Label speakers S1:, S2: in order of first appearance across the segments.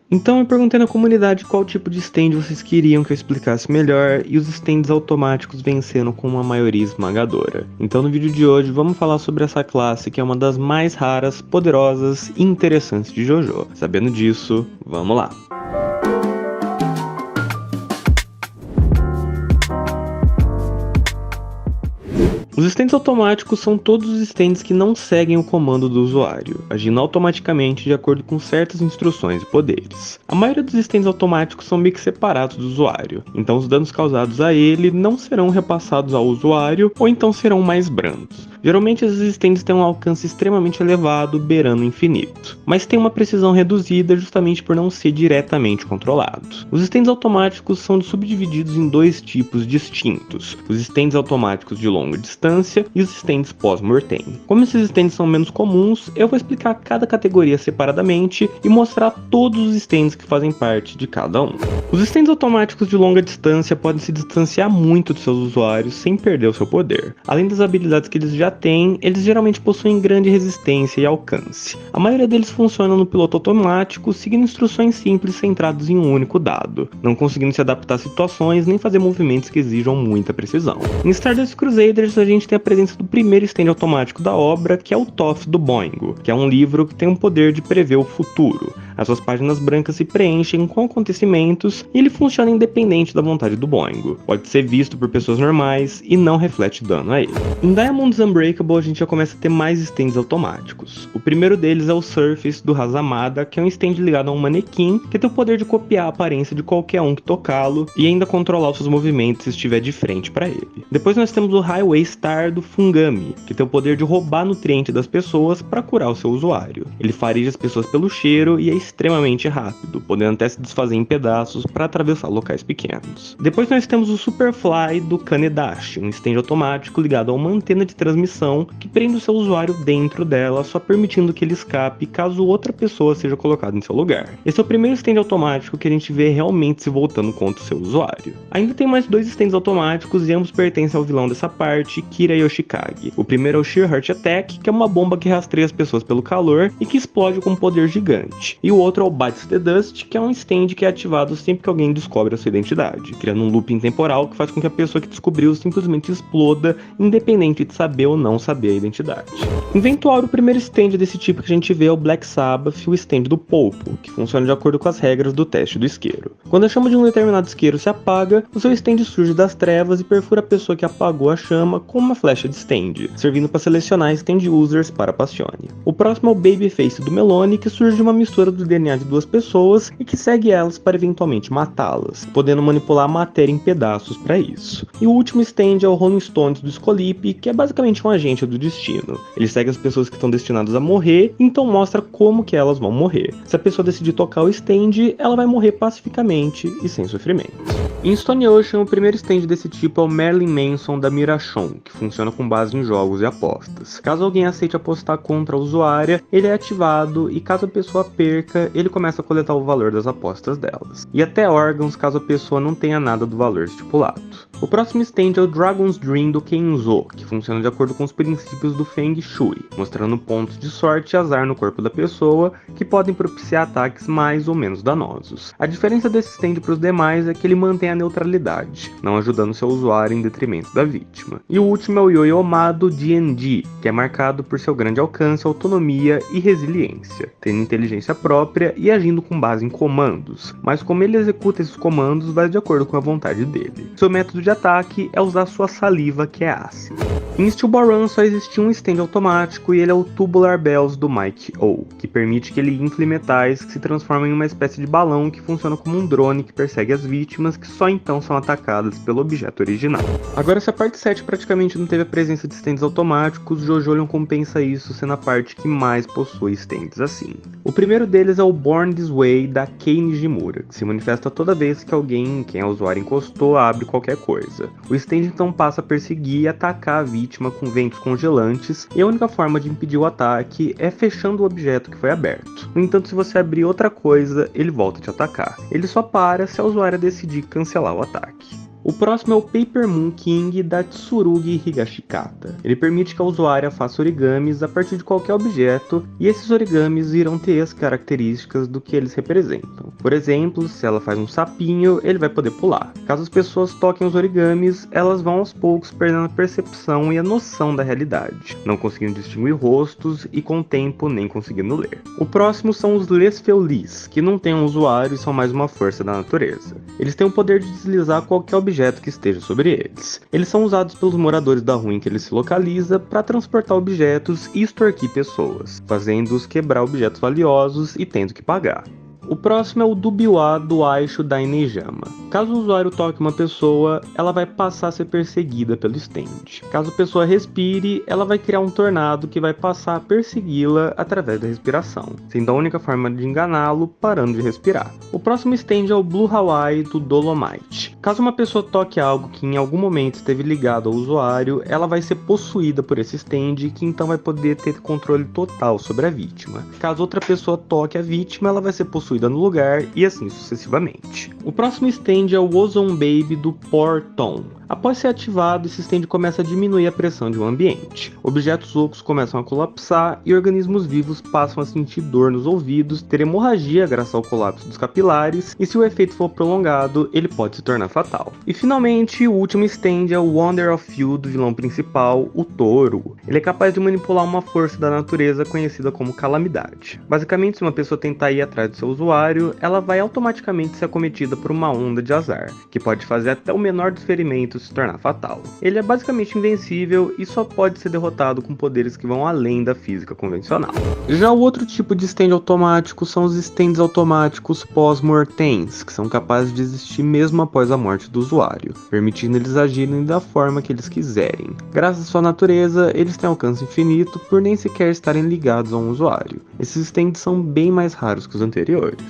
S1: Então eu perguntei na comunidade qual tipo de stand vocês queriam que eu explicasse melhor, e os stands automáticos venceram com uma maioria esmagadora. Então no vídeo de hoje vamos falar sobre essa classe que é uma das mais raras, poderosas e interessantes de JoJo. Sabendo disso, vamos lá! Os stands automáticos são todos os stands que não seguem o comando do usuário, agindo automaticamente de acordo com certas instruções e poderes. A maioria dos stands automáticos são meio que separados do usuário, então os danos causados a ele não serão repassados ao usuário ou então serão mais brandos. Geralmente esses stands têm um alcance extremamente elevado, beirando o infinito, mas tem uma precisão reduzida justamente por não ser diretamente controlado. Os stands automáticos são subdivididos em dois tipos distintos: os stands automáticos de longa distância e os stands pós-mortem. Como esses stands são menos comuns, eu vou explicar cada categoria separadamente e mostrar todos os stands que fazem parte de cada um. Os stands automáticos de longa distância podem se distanciar muito dos seus usuários sem perder o seu poder. Além das habilidades que eles já têm, eles geralmente possuem grande resistência e alcance. A maioria deles funcionam no piloto automático, seguindo instruções simples centradas em um único dado, não conseguindo se adaptar a situações nem fazer movimentos que exijam muita precisão. Em Stardust Crusaders, a gente tem a presença do primeiro stand automático da obra, que é o Toph do Boingo, que é um livro que tem o poder de prever o futuro. As suas páginas brancas se preenchem com acontecimentos e ele funciona independente da vontade do Boingo. Pode ser visto por pessoas normais e não reflete dano a ele. Em Diamonds Unbreakable a gente já começa a ter mais stands automáticos. O primeiro deles é o Surface do Hazamada, que é um stand ligado a um manequim que tem o poder de copiar a aparência de qualquer um que tocá-lo e ainda controlar os seus movimentos se estiver de frente para ele. Depois nós temos o Highway Star do Fungami, que tem o poder de roubar nutrientes das pessoas para curar o seu usuário. Ele fareja as pessoas pelo cheiro e é extremamente rápido, podendo até se desfazer em pedaços para atravessar locais pequenos. Depois nós temos o Superfly do Kanedashi, um stand automático ligado a uma antena de transmissão que prende o seu usuário dentro dela, só permitindo que ele escape caso outra pessoa seja colocada em seu lugar. Esse é o primeiro stand automático que a gente vê realmente se voltando contra o seu usuário. Ainda tem mais dois stands automáticos e ambos pertencem ao vilão dessa parte, Kira Yoshikage. O primeiro é o Sheer Heart Attack, que é uma bomba que rastreia as pessoas pelo calor e que explode com um poder gigante. E o outro é o Bites the Dust, que é um stand que é ativado sempre que alguém descobre a sua identidade, criando um looping temporal que faz com que a pessoa que descobriu simplesmente exploda, independente de saber ou não saber a identidade. Em Ventuário, o primeiro stand desse tipo que a gente vê é o Black Sabbath e o stand do Polpo, que funciona de acordo com as regras do teste do isqueiro. Quando a chama de um determinado isqueiro se apaga, o seu stand surge das trevas e perfura a pessoa que apagou a chama com uma flecha de stand, servindo para selecionar stand users para Passione. O próximo é o Babyface do Melone, que surge de uma mistura do DNA de duas pessoas e que segue elas para eventualmente matá-las, podendo manipular a matéria em pedaços para isso. E o último stand é o Rolling Stones do Scolip, que é basicamente um agente do destino. Ele segue as pessoas que estão destinadas a morrer, então mostra como que elas vão morrer. Se a pessoa decidir tocar o stand, ela vai morrer pacificamente e sem sofrimento. Em Stone Ocean, o primeiro stand desse tipo é o Marilyn Manson da Mirachon, que funciona com base em jogos e apostas. Caso alguém aceite apostar contra a usuária, ele é ativado e caso a pessoa perca, ele começa a coletar o valor das apostas delas. E até órgãos caso a pessoa não tenha nada do valor estipulado. O próximo stand é o Dragon's Dream do Kenzo, que funciona de acordo com os princípios do Feng Shui, mostrando pontos de sorte e azar no corpo da pessoa, que podem propiciar ataques mais ou menos danosos. A diferença desse stand para os demais é que ele mantém a neutralidade, não ajudando seu usuário em detrimento da vítima. E o último é o Yo-Yo-Ma do D&D, que é marcado por seu grande alcance, autonomia e resiliência, tendo inteligência própria e agindo com base em comandos, mas como ele executa esses comandos vai de acordo com a vontade dele. Seu método de ataque é usar sua saliva, que é ácida. Em Steel Ball Run só existia um stand automático e ele é o Tubular Bells do Mike O, que permite que ele infle metais que se transformam em uma espécie de balão que funciona como um drone que persegue as vítimas, que só então são atacadas pelo objeto original. Agora, se a parte 7 praticamente não teve a presença de stands automáticos, JoJo compensa isso sendo a parte que mais possui stands assim. O primeiro deles é o Born This Way da Kei Nijimura, que se manifesta toda vez que alguém em quem a usuária encostou abre qualquer coisa. O stand então passa a perseguir e atacar a vítima com ventos congelantes, e a única forma de impedir o ataque é fechando o objeto que foi aberto. No entanto, se você abrir outra coisa, ele volta a te atacar. Ele só para se a usuária decidir cancelar o ataque. O próximo é o Paper Moon King da Tsurugi Higashikata. Ele permite que a usuária faça origamis a partir de qualquer objeto, e esses origamis irão ter as características do que eles representam. Por exemplo, se ela faz um sapinho, ele vai poder pular. Caso as pessoas toquem os origamis, elas vão aos poucos perdendo a percepção e a noção da realidade, não conseguindo distinguir rostos e com o tempo nem conseguindo ler. O próximo são os Les Feulis, que não têm um usuário e são mais uma força da natureza. Eles têm o poder de deslizar qualquer objeto que esteja sobre eles. Eles são usados pelos moradores da rua em que ele se localiza para transportar objetos e extorquir pessoas, fazendo-os quebrar objetos valiosos e tendo que pagar. O próximo é o Dubiwa do Aisho da Inejama. Caso o usuário toque uma pessoa, ela vai passar a ser perseguida pelo stand. Caso a pessoa respire, ela vai criar um tornado que vai passar a persegui-la através da respiração, sendo a única forma de enganá-lo parando de respirar. O próximo stand é o Blue Hawaii do Dolomite. Caso uma pessoa toque algo que em algum momento esteve ligado ao usuário, ela vai ser possuída por esse stand, que então vai poder ter controle total sobre a vítima. Caso outra pessoa toque a vítima, ela vai ser possuída no lugar e assim sucessivamente. O próximo stand é o Ozone Baby do Porton. Após ser ativado, esse stand começa a diminuir a pressão de um ambiente. Objetos ocos começam a colapsar e organismos vivos passam a sentir dor nos ouvidos, ter hemorragia graças ao colapso dos capilares, e se o efeito for prolongado, ele pode se tornar fatal. E finalmente, o último stand é o Wonder of You do vilão principal, o Touro. Ele é capaz de manipular uma força da natureza conhecida como calamidade. Basicamente, se uma pessoa tentar ir atrás do seu usuário, ela vai automaticamente ser acometida por uma onda de azar, que pode fazer até o menor dos ferimentos se tornar fatal. Ele é basicamente invencível e só pode ser derrotado com poderes que vão além da física convencional. Já o outro tipo de stand automático são os stands automáticos pós-mortens, que são capazes de existir mesmo após a morte do usuário, permitindo eles agirem da forma que eles quiserem. Graças à sua natureza, eles têm alcance infinito por nem sequer estarem ligados a um usuário. Esses stands são bem mais raros que os anteriores.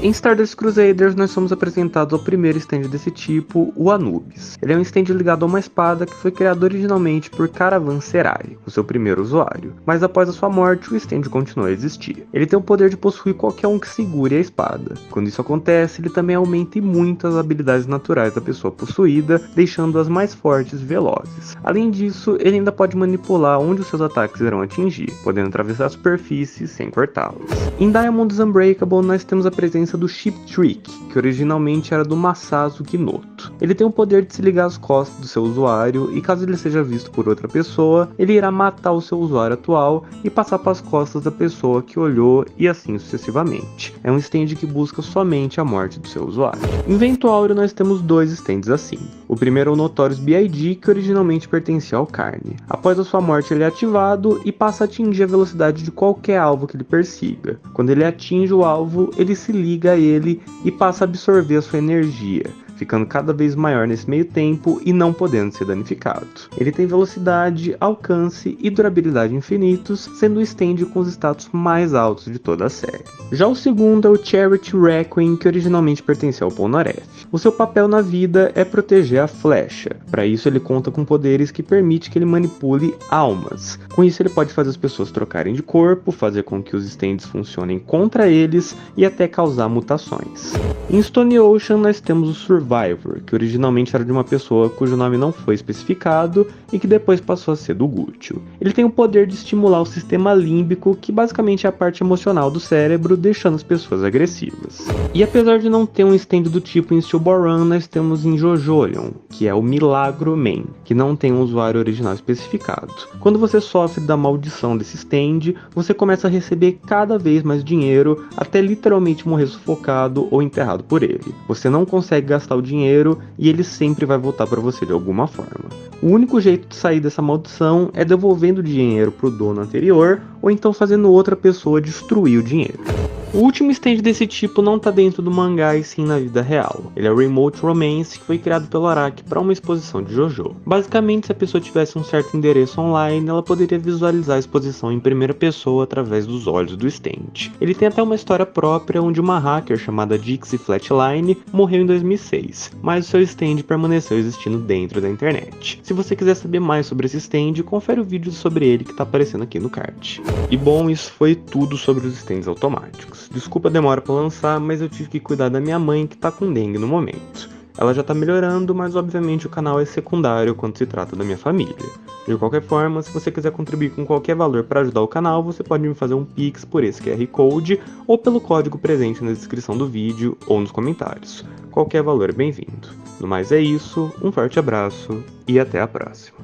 S1: Em Stardust Crusaders, nós somos apresentados ao primeiro stand desse tipo, o Anubis. Ele é um stand ligado a uma espada que foi criado originalmente por Caravanserai, o seu primeiro usuário, mas após a sua morte, o stand continua a existir. Ele tem o poder de possuir qualquer um que segure a espada. Quando isso acontece, ele também aumenta e muito as habilidades naturais da pessoa possuída, deixando-as mais fortes e velozes. Além disso, ele ainda pode manipular onde os seus ataques irão atingir, podendo atravessar a superfície sem cortá-los. Em Diamonds Unbreakable, nós temos a presença do Ship Trick, que originalmente era do Masazu Kinoto. Ele tem o poder de se ligar às costas do seu usuário e caso ele seja visto por outra pessoa, ele irá matar o seu usuário atual e passar para as costas da pessoa que olhou e assim sucessivamente. É um stand que busca somente a morte do seu usuário. Em Vento Áureo nós temos dois stands assim. O primeiro é o Notorious B.I.D., que originalmente pertencia ao Carne. Após a sua morte ele é ativado e passa a atingir a velocidade de qualquer alvo que ele persiga. Quando ele atinge o alvo, ele se liga a ele e passa a absorver a sua energia, ficando cada vez maior nesse meio tempo e não podendo ser danificado. Ele tem velocidade, alcance e durabilidade infinitos, sendo o stand com os status mais altos de toda a série. Já o segundo é o Charity Requiem, que originalmente pertencia ao Polnareff. O seu papel na vida é proteger a flecha. Para isso ele conta com poderes que permitem que ele manipule almas. Com isso ele pode fazer as pessoas trocarem de corpo, fazer com que os stands funcionem contra eles e até causar mutações. Em Stone Ocean nós temos o Survivor, que originalmente era de uma pessoa cujo nome não foi especificado e que depois passou a ser do Gútil. Ele tem o poder de estimular o sistema límbico, que basicamente é a parte emocional do cérebro, deixando as pessoas agressivas. E apesar de não ter um stand do tipo em Stillborn Run, nós temos em Jojolion, que é o Milagro Man, que não tem um usuário original especificado. Quando você sofre da maldição desse stand, você começa a receber cada vez mais dinheiro, até literalmente morrer sufocado ou enterrado por ele. Você não consegue gastar o dinheiro e ele sempre vai voltar para você de alguma forma. O único jeito de sair dessa maldição é devolvendo o dinheiro para o dono anterior ou então fazendo outra pessoa destruir o dinheiro. O último stand desse tipo não está dentro do mangá e sim na vida real. Ele é o Remote Romance, que foi criado pelo Araki para uma exposição de JoJo. Basicamente, se a pessoa tivesse um certo endereço online, ela poderia visualizar a exposição em primeira pessoa através dos olhos do stand. Ele tem até uma história própria onde uma hacker chamada Dixie Flatline morreu em 2006, mas o seu stand permaneceu existindo dentro da internet. Se você quiser saber mais sobre esse stand, confere o vídeo sobre ele que está aparecendo aqui no card. E bom, isso foi tudo sobre os stands automáticos. Desculpa a demora para lançar, mas eu tive que cuidar da minha mãe que tá com dengue no momento. Ela já tá melhorando, mas obviamente o canal é secundário quando se trata da minha família. De qualquer forma, se você quiser contribuir com qualquer valor para ajudar o canal, você pode me fazer um Pix por esse QR Code ou pelo código presente na descrição do vídeo ou nos comentários. Qualquer valor é bem-vindo. No mais é isso, um forte abraço e até a próxima.